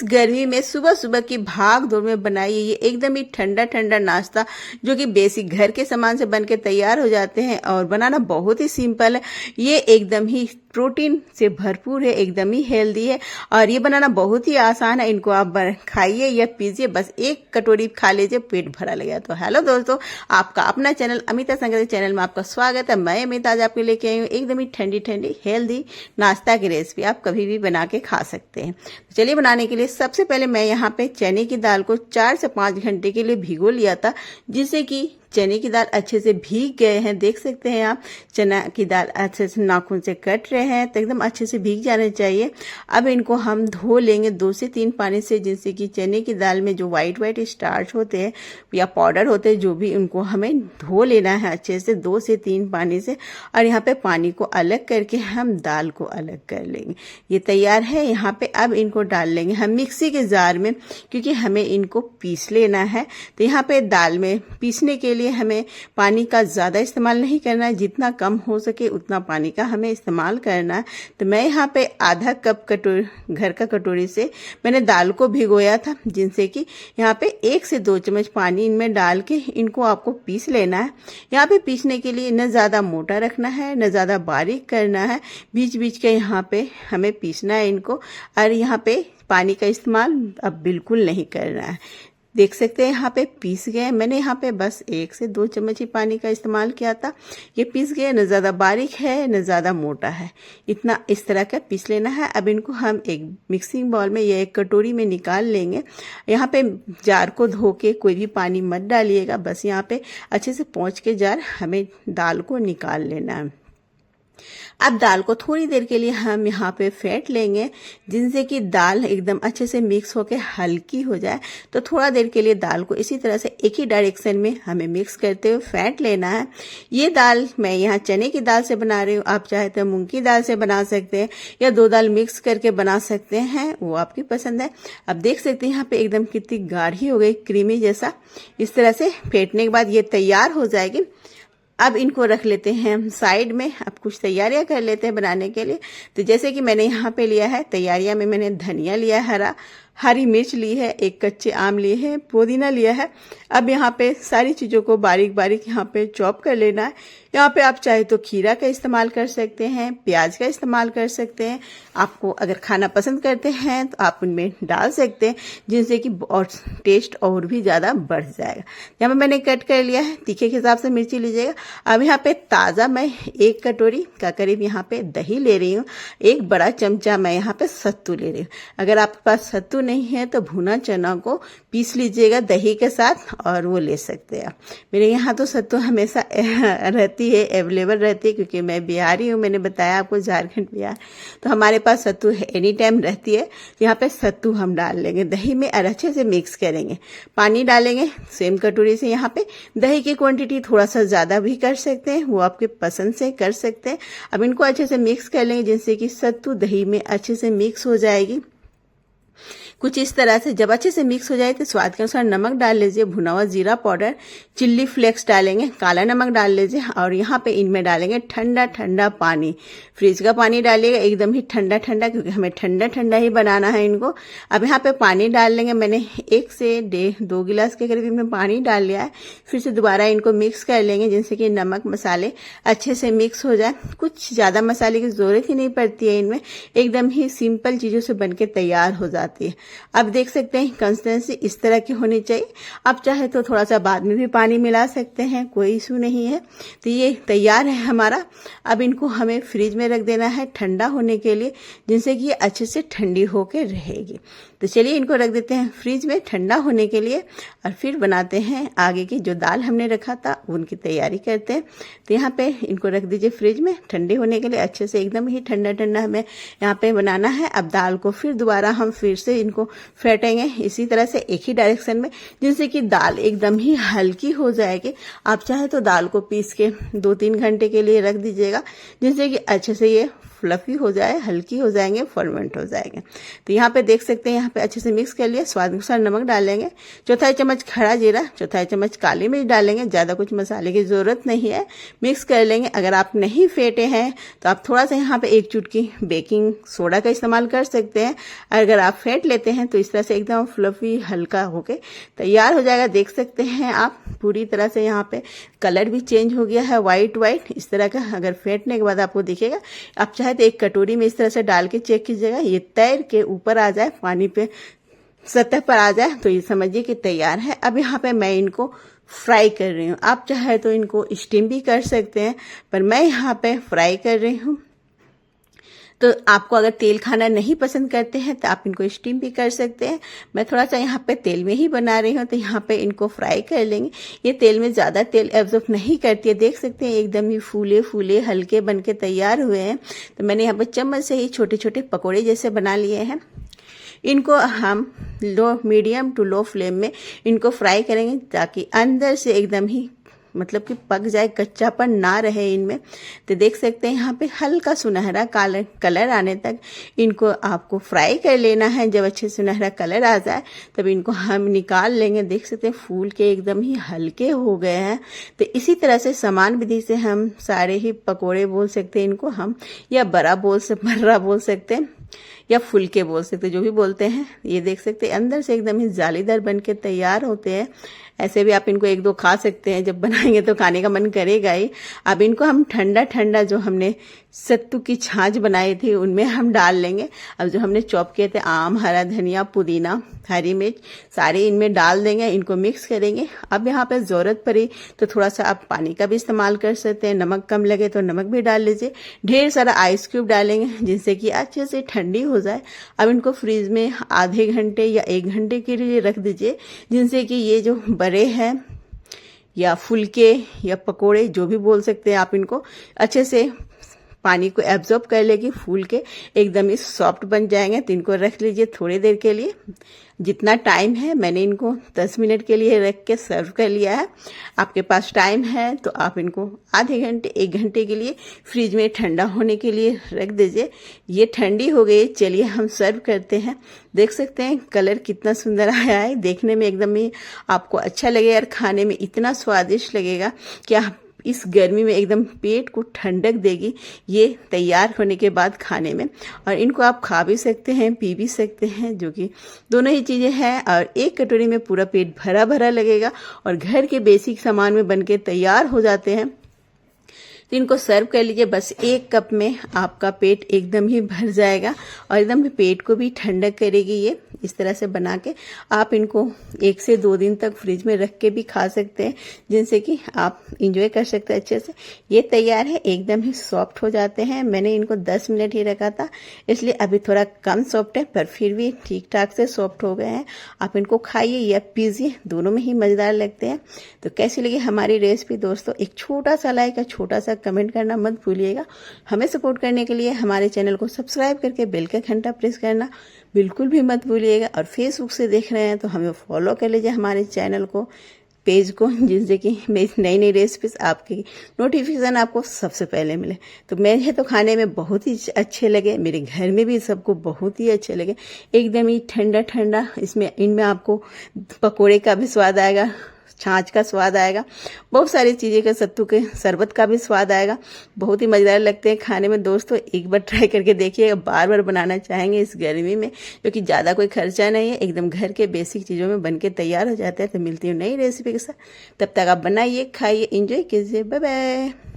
इस गर्मी में सुबह सुबह की भाग दौड़ में बनाइए ये एकदम ही ठंडा ठंडा नाश्ता, जो कि बेसिक घर के सामान से बनके तैयार हो जाते हैं और बनाना बहुत ही सिंपल है। ये एकदम ही प्रोटीन से भरपूर है, एकदम ही हेल्दी है और ये बनाना बहुत ही आसान है। इनको आप खाइए या पीजिए, बस एक कटोरी खा लीजिए, पेट भरा लगेगा। तो हेलो दोस्तों, आपका अपना चैनल अमिता संगति चैनल में आपका स्वागत है। मैं अमिता आज आपके लेके आई हूँ एकदम ही ठंडी ठंडी हेल्दी नाश्ता की रेसिपी। आप कभी भी बना के खा सकते हैं। तो चलिए, बनाने के लिए सबसे पहले मैं यहाँ पे चने की दाल को 4 से 5 घंटे के लिए भिगो लिया था, जिससे कि चने की दाल अच्छे से भीग गए हैं। देख सकते हैं आप, चना की दाल अच्छे से नाखून से कट रहे हैं, तो एकदम अच्छे से भीग जाने चाहिए। अब इनको हम धो लेंगे 2 से 3 पानी से, जिससे कि चने की दाल में जो वाइट स्टार्च होते हैं या पाउडर होते हैं, जो भी, उनको हमें धो लेना है अच्छे से 2 से 3 पानी से। और यहाँ पे पानी को अलग करके हम दाल को अलग कर लेंगे। ये तैयार है। यहाँ पे अब इनको डाल लेंगे हम मिक्सी के जार में, क्योंकि हमें इनको पीस लेना है। तो यहाँ पे दाल में पीसने के लिए हमें पानी का ज़्यादा इस्तेमाल नहीं करना है, जितना कम हो सके उतना पानी का हमें इस्तेमाल करना है। तो मैं यहाँ पे आधा कप घर का कटोरी से मैंने दाल को भिगोया था, जिनसे कि यहाँ पे 1 से 2 चम्मच पानी इनमें डाल के इनको आपको पीस लेना है। यहाँ पे पीसने के लिए न ज़्यादा मोटा रखना है, न ज़्यादा बारीक करना है, बीच बीच के यहाँ पे हमें पीसना है इनको। और यहाँ पे पानी का इस्तेमाल अब बिल्कुल नहीं करना है। देख सकते हैं यहाँ पे पीस गए। मैंने यहाँ पे बस 1 से 2 चम्मच ही पानी का इस्तेमाल किया था। ये पीस गए, न ज़्यादा बारीक है न ज़्यादा मोटा है, इतना इस तरह का पीस लेना है। अब इनको हम एक मिक्सिंग बाउल में या एक कटोरी में निकाल लेंगे। यहाँ पे जार को धो के कोई भी पानी मत डालिएगा, बस यहाँ पे अच्छे से पोंछ के जार हमें दाल को निकाल लेना है। अब दाल को थोड़ी देर के लिए हम यहाँ पे फेंट लेंगे, जिनसे कि दाल एकदम अच्छे से मिक्स होके हल्की हो जाए। तो थोड़ा देर के लिए दाल को इसी तरह से एक ही डायरेक्शन में हमें मिक्स करते हुए फेंट लेना है। ये दाल मैं यहाँ चने की दाल से बना रही हूँ, आप चाहे तो मूंग की दाल से बना सकते हैं या 2 दाल मिक्स करके बना सकते हैं, वो आपकी पसंद है। अब देख सकते हैं यहाँ पे एकदम कितनी गाढ़ी हो गई, क्रीमी जैसा। इस तरह से फेंटने के बाद ये तैयार हो जाएगी। अब इनको रख लेते हैं हम साइड में। अब कुछ तैयारियां कर लेते हैं बनाने के लिए। तो जैसे कि मैंने यहाँ पे लिया है तैयारियां में, मैंने धनिया लिया है, हरी मिर्च ली है, 1 कच्चे आम लिए हैं, पुदीना लिया है। अब यहाँ पे सारी चीज़ों को बारीक बारीक यहाँ पे चॉप कर लेना है। यहाँ पे आप चाहे तो खीरा का इस्तेमाल कर सकते हैं, प्याज का इस्तेमाल कर सकते हैं। आपको अगर खाना पसंद करते हैं तो आप उनमें डाल सकते हैं, जिनसे कि और टेस्ट और भी ज़्यादा बढ़ जाएगा। यहाँ पे मैंने कट कर लिया है, तीखे के हिसाब से मिर्ची लीजिएगा। अब यहाँ पे ताज़ा मैं 1 कटोरी का करीब यहाँ पे दही ले रही हूँ। 1 बड़ा चमचा मैं यहाँ पे सत्तू ले रही हूँ। अगर आपके पास सत्तू नहीं है तो भुना चना को पीस लीजिएगा दही के साथ, और वो ले सकते हैं। मेरे यहाँ तो सत्तू हमेशा रहती है, अवेलेबल रहती है, क्योंकि मैं बिहारी हूँ, मैंने बताया आपको, झारखंड बिहार, तो हमारे पास सत्तू एनी टाइम रहती है। तो यहाँ पे सत्तू हम डाल लेंगे दही में और अच्छे से मिक्स करेंगे। पानी डालेंगे सेम कटोरी से। यहाँ पे दही की क्वांटिटी थोड़ा सा ज़्यादा भी कर सकते हैं, वो आपके पसंद से कर सकते हैं। अब इनको अच्छे से मिक्स कर लेंगे, जिससे कि सत्तू दही में अच्छे से मिक्स हो जाएगी। कुछ इस तरह से जब अच्छे से मिक्स हो जाए तो स्वाद के अनुसार नमक डाल लीजिए, भुना हुआ जीरा पाउडर, चिल्ली फ्लेक्स डालेंगे, काला नमक डाल लीजिए। और यहाँ पे इनमें डालेंगे ठंडा ठंडा पानी। फ्रिज का पानी डालिएगा एकदम ही ठंडा ठंडा, क्योंकि हमें ठंडा ठंडा ही बनाना है इनको। अब यहाँ पे पानी डाल लेंगे। मैंने 1 से 2 गिलास के करीब में पानी डाल लिया है। फिर से दोबारा इनको मिक्स कर लेंगे, जिनसे कि नमक मसाले अच्छे से मिक्स हो जाए। कुछ ज़्यादा मसाले की ज़रूरत ही नहीं पड़ती है इनमें, एकदम ही सिंपल चीज़ों से बनके तैयार हो जाती है। अब देख सकते हैं कंसिस्टेंसी इस तरह की होनी चाहिए। आप चाहे तो थोड़ा सा बाद में भी पानी मिला सकते हैं, कोई इशू नहीं है। तो ये तैयार है हमारा। अब इनको हमें फ्रिज में रख देना है ठंडा होने के लिए, जिनसे कि ये अच्छे से ठंडी होकर रहेगी। तो चलिए इनको रख देते हैं फ्रिज में ठंडा होने के लिए, और फिर बनाते हैं आगे की जो दाल हमने रखा था उनकी तैयारी करते हैं। तो यहाँ पे इनको रख दीजिए फ्रिज में ठंडे होने के लिए, अच्छे से एकदम ही ठंडा ठंडा हमें यहाँ पे बनाना है। अब दाल को फिर दोबारा हम फिर से इनको फेंटेंगे इसी तरह से एक ही डायरेक्शन में, जिनसे कि दाल एकदम ही हल्की हो जाएगी। आप चाहे तो दाल को पीस के 2-3 घंटे के लिए रख दीजिएगा, जिनसे कि अच्छे से ये फ्लफी हो जाए, हल्की हो जाएंगे, फर्मेंट हो जाएंगे। तो यहाँ पे देख सकते हैं, यहाँ पे अच्छे से मिक्स कर लिया। स्वाद अनुसार नमक डालेंगे, चौथाई चम्मच खड़ा जीरा, चौथाई चम्मच काली मिर्च डालेंगे। ज़्यादा कुछ मसाले की ज़रूरत नहीं है, मिक्स कर लेंगे। अगर आप नहीं फेंटे हैं तो आप थोड़ा सा यहाँ पे 1 चुटकी बेकिंग सोडा का इस्तेमाल कर सकते हैं। अगर आप फेंट लेते हैं तो इस तरह से एकदम फ्लफी हल्का होके तैयार हो जाएगा। देख सकते हैं आप पूरी तरह से यहाँ पे कलर भी चेंज हो गया है, वाइट इस तरह का। अगर फेंटने के बाद आपको दिखेगा, आप चाहे तो एक कटोरी में इस तरह से डाल के चेक कीजिएगा, ये तैर के ऊपर आ जाए, पानी पे सतह पर आ जाए तो ये समझिए कि तैयार है। अब यहाँ पे मैं इनको फ्राई कर रही हूँ। आप चाहे तो इनको स्टीम भी कर सकते हैं, पर मैं यहाँ पे फ्राई कर रही हूँ। तो आपको अगर तेल खाना नहीं पसंद करते हैं तो आप इनको स्टीम भी कर सकते हैं। मैं थोड़ा सा यहाँ पे तेल में ही बना रही हूँ, तो यहाँ पे इनको फ्राई कर लेंगे। ये तेल में ज़्यादा तेल एब्जॉर्ब नहीं करती है। देख सकते हैं एकदम ही फूले फूले हल्के बन के तैयार हुए हैं। तो मैंने यहाँ पर चम्मच से ही छोटे छोटे पकौड़े जैसे बना लिए हैं। इनको हम मीडियम टू लो फ्लेम में इनको फ्राई करेंगे, ताकि अंदर से एकदम ही मतलब कि पक जाए, कच्चापन ना रहे इनमें। तो देख सकते हैं यहाँ पे हल्का सुनहरा कलर आने तक इनको आपको फ्राई कर लेना है। जब अच्छे सुनहरा कलर आ जाए तब इनको हम निकाल लेंगे। देख सकते हैं फूल के एकदम ही हल्के हो गए हैं। तो इसी तरह से समान विधि से हम सारे ही पकोड़े बोल सकते हैं इनको हम, या बर्रा बोल सकते हैं, या फुलके बोल सकते हैं, जो भी बोलते हैं। ये देख सकते हैं अंदर से एकदम ही जालीदार बन के तैयार होते हैं। ऐसे भी आप इनको 1-2 खा सकते हैं, जब बनाएंगे तो खाने का मन करेगा ही। अब इनको हम ठंडा ठंडा जो हमने सत्तू की छाछ बनाई थी उनमें हम डाल लेंगे। अब जो हमने चॉप किए थे आम, हरा धनिया, पुदीना, हरी मिर्च, सारे इनमें डाल देंगे, इनको मिक्स करेंगे। अब यहाँ पे ज़रूरत पड़ी तो थोड़ा सा आप पानी का भी इस्तेमाल कर सकते हैं। नमक कम लगे तो नमक भी डाल लीजिए। ढेर सारा आइस क्यूब डालेंगे जिससे कि अच्छे से ठंडी हो जाए। अब इनको फ्रीज में आधे घंटे या 1 घंटे के लिए रख दीजिए, जिनसे कि ये जो बड़े हैं या फुलके या पकोड़े जो भी बोल सकते हैं आप, इनको अच्छे से पानी को एब्जॉर्ब कर लेगी, फूल के एकदम ही सॉफ्ट बन जाएंगे। तो इनको रख लीजिए थोड़ी देर के लिए, जितना टाइम है। मैंने इनको 10 मिनट के लिए रख के सर्व कर लिया है। आपके पास टाइम है तो आप इनको आधे घंटे 1 घंटे के लिए फ्रिज में ठंडा होने के लिए रख दीजिए। ये ठंडी हो गई, चलिए हम सर्व करते हैं। देख सकते हैं कलर कितना सुंदर आया है, देखने में एकदम ही आपको अच्छा लगेगा और खाने में इतना स्वादिष्ट लगेगा कि आप इस गर्मी में एकदम पेट को ठंडक देगी ये तैयार होने के बाद खाने में। और इनको आप खा भी सकते हैं, पी भी सकते हैं, जो कि दोनों ही चीज़ें हैं। और एक कटोरी में पूरा पेट भरा भरा लगेगा और घर के बेसिक सामान में बनके तैयार हो जाते हैं। तो इनको सर्व कर लीजिए। बस 1 कप में आपका पेट एकदम ही भर जाएगा और एकदम पेट को भी ठंडक करेगी। ये इस तरह से बना के आप इनको 1 से 2 दिन तक फ्रिज में रख के भी खा सकते हैं, जिनसे कि आप इंजॉय कर सकते हैं अच्छे से। ये तैयार है, एकदम ही सॉफ्ट हो जाते हैं। मैंने इनको 10 मिनट ही रखा था, इसलिए अभी थोड़ा कम सॉफ्ट है, पर फिर भी ठीक ठाक से सॉफ्ट हो गए हैं। आप इनको खाइए या पीजिए, दोनों में ही मज़ेदार लगते हैं। तो कैसी लगी हमारी रेसिपी दोस्तों? एक छोटा सा लाइक और छोटा सा कमेंट करना मत भूलिएगा। हमें सपोर्ट करने के लिए हमारे चैनल को सब्सक्राइब करके बेल का घंटा प्रेस करना बिल्कुल भी मत भूलिएगा। और फेसबुक से देख रहे हैं तो हमें फॉलो कर लीजिए, हमारे चैनल को, पेज को, जिससे कि मेरी नई नई रेसिपीज आपकी नोटिफिकेशन आपको सबसे पहले मिले। तो मुझे तो खाने में बहुत ही अच्छे लगे, मेरे घर में भी सबको बहुत ही अच्छे लगे। एकदम ही ठंडा ठंडा इनमें आपको पकोड़े का भी स्वाद आएगा, छाछ का स्वाद आएगा, बहुत सारी चीज़ें का, सत्तू के शरबत का भी स्वाद आएगा। बहुत ही मज़ेदार लगते हैं खाने में दोस्तों। एक बार ट्राई करके देखिएगा, बार बार बनाना चाहेंगे इस गर्मी में, क्योंकि ज़्यादा कोई खर्चा नहीं है, एकदम घर के बेसिक चीज़ों में बन के तैयार हो जाता है। तो मिलती हूँ नई रेसिपी के साथ, तब तक आप बनाइए, खाइए, एंजॉय कीजिए। Bye bye.